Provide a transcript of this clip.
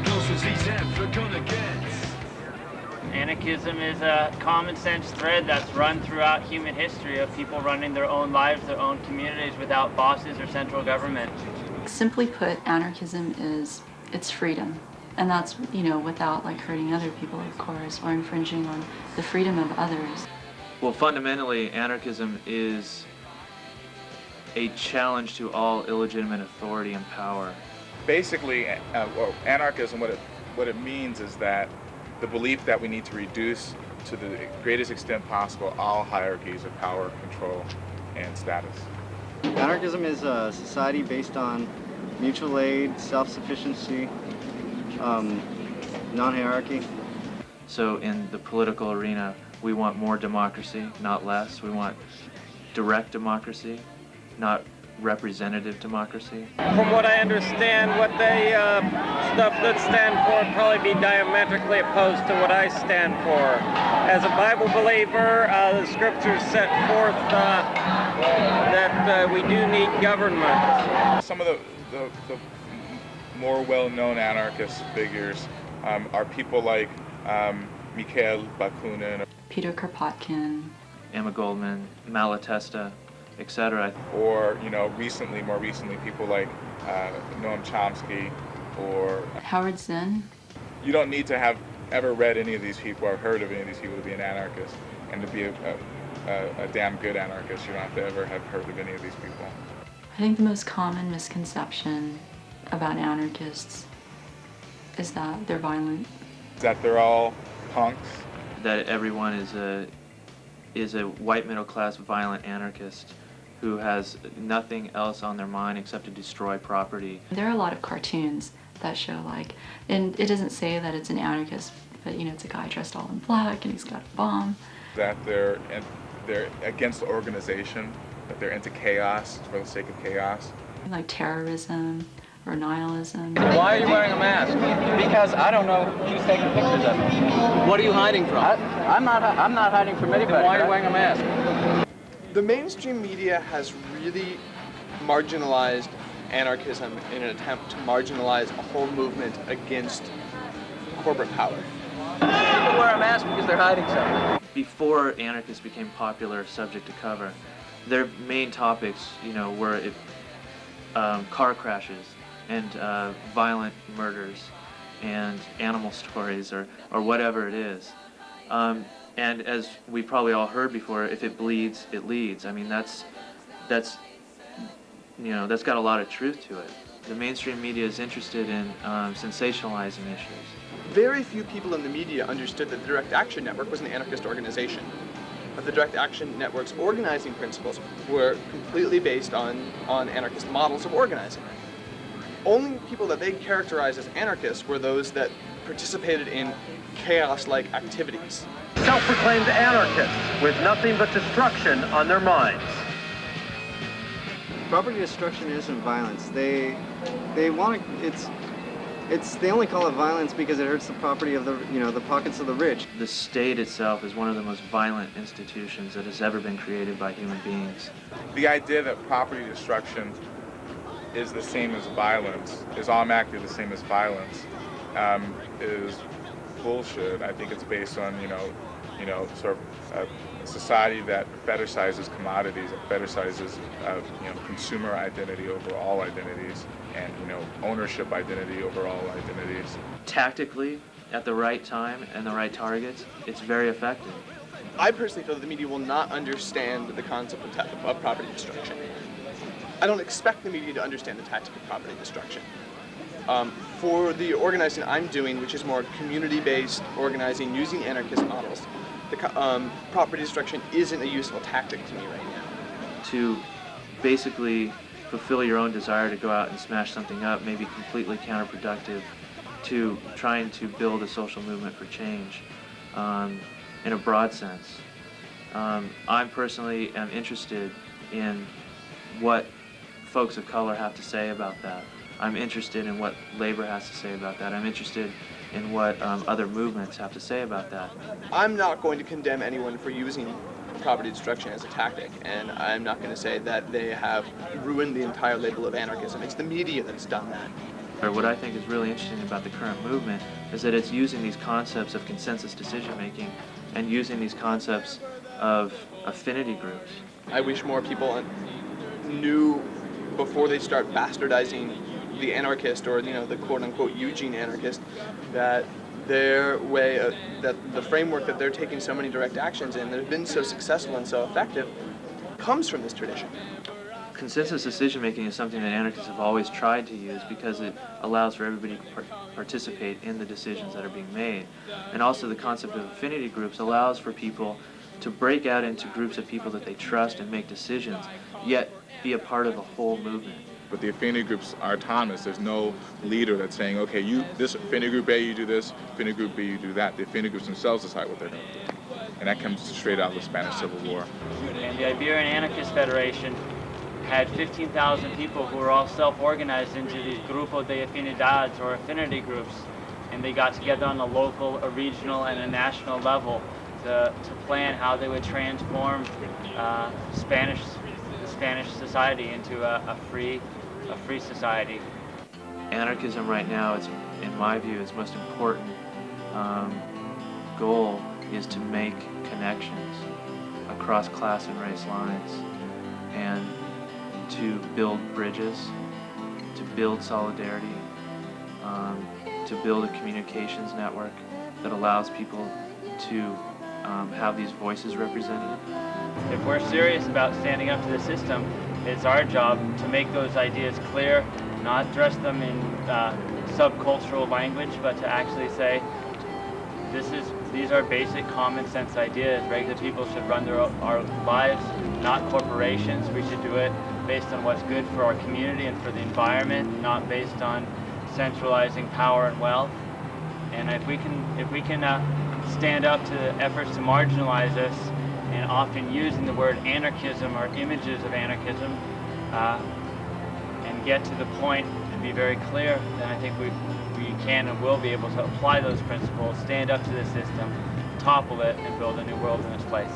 close as he's ever gonna get. Anarchism is a common sense thread that's run throughout human history of people running their own lives, their own communities without bosses or central government. Simply put, anarchism is it's freedom. And that's, without like hurting other people, of course, or infringing on the freedom of others. Well, fundamentally, anarchism is a challenge to all illegitimate authority and power. Basically, anarchism, what it means is that the belief that we need to reduce to the greatest extent possible all hierarchies of power, control, and status. Anarchism is a society based on mutual aid, self-sufficiency, non-hierarchy. So in the political arena, we want more democracy, not less. We want direct democracy, not representative democracy. From what I understand, what they stuff that stand for would probably be diametrically opposed to what I stand for. As a Bible believer, the scriptures set forth that we do need government. Some of the more well-known anarchist figures are people like Mikhail Bakunin, Peter Kropotkin, Emma Goldman, Malatesta, etc. Or, more recently, people like Noam Chomsky or Howard Zinn. You don't need to have ever read any of these people or heard of any of these people to be an anarchist, and to be a damn good anarchist, you don't have to ever have heard of any of these people. I think the most common misconception about anarchists is that they're violent. That they're all punks. That everyone is a white middle-class violent anarchist who has nothing else on their mind except to destroy property. There are a lot of cartoons that show and it doesn't say that it's an anarchist, but it's a guy dressed all in black and he's got a bomb. That they're against the organization, that they're into chaos for the sake of chaos. Like terrorism or nihilism. Why are you wearing a mask? Because I don't know who's taking pictures of me. What are you hiding from? I'm not hiding from anybody. Then why are you wearing a mask? The mainstream media has really marginalized anarchism in an attempt to marginalize a whole movement against corporate power. People wear a mask because they're hiding something. Before anarchists became popular subject to cover, their main topics, were car crashes and violent murders and animal stories or whatever it is. And as we probably all heard before, if it bleeds, it leads. I mean, that's got a lot of truth to it. The mainstream media is interested in sensationalizing issues. Very few people in the media understood that the Direct Action Network was an anarchist organization. But the Direct Action Network's organizing principles were completely based on anarchist models of organizing. Only people that they characterized as anarchists were those that participated in chaos-like activities. Self-proclaimed anarchists with nothing but destruction on their minds. Property destruction isn't violence. They want to. They only call it violence because it hurts the property of the pockets of the rich. The state itself is one of the most violent institutions that has ever been created by human beings. The idea that property destruction is the same as violence, is automatically the same as violence, is bullshit. I think it's based on, sort of a society that fetishizes commodities, that fetishizes, consumer identity over all identities, and, ownership identity over all identities. Tactically, at the right time and the right targets, it's very effective. I personally feel that the media will not understand the concept of property destruction. I don't expect the media to understand the tactic of property destruction. For the organizing I'm doing, which is more community-based organizing using anarchist models, the property destruction isn't a useful tactic to me right now. To basically fulfill your own desire to go out and smash something up may be completely counterproductive to trying to build a social movement for change in a broad sense. I personally am interested in what folks of color have to say about that. I'm interested in what labor has to say about that. I'm interested in what other movements have to say about that. I'm not going to condemn anyone for using property destruction as a tactic, and I'm not going to say that they have ruined the entire label of anarchism. It's the media that's done that. What I think is really interesting about the current movement is that it's using these concepts of consensus decision making and using these concepts of affinity groups. I wish more people knew before they start bastardizing the anarchist or the quote-unquote Eugene anarchist that their way, that the framework that they're taking so many direct actions in that have been so successful and so effective comes from this tradition. Consensus decision making is something that anarchists have always tried to use because it allows for everybody to participate in the decisions that are being made. And also the concept of affinity groups allows for people to break out into groups of people that they trust and make decisions, yet be a part of a whole movement. But the affinity groups are autonomous. There's no leader that's saying, okay, this affinity group A, you do this, affinity group B, you do that. The affinity groups themselves decide what they're going to do. And that comes straight out of the Spanish Civil War. And the Iberian Anarchist Federation had 15,000 people who were all self-organized into these Grupo de Afinidades, or affinity groups, and they got together on a local, a regional, and a national level to plan how they would transform the Spanish society into a free society. Anarchism right now, in my view, its most important goal is to make connections across class and race lines, and to build bridges, to build solidarity, to build a communications network that allows people to have these voices represented. If we're serious about standing up to the system, it's our job to make those ideas clear, not dress them in subcultural language, but to actually say, these are basic common sense ideas. Regular people should run our lives, not corporations. We should do it based on what's good for our community and for the environment, not based on centralizing power and wealth. And if we can stand up to efforts to marginalize us, and often using the word anarchism or images of anarchism, and get to the point and be very clear, then I think we can and will be able to apply those principles, stand up to the system, topple it, and build a new world in its place.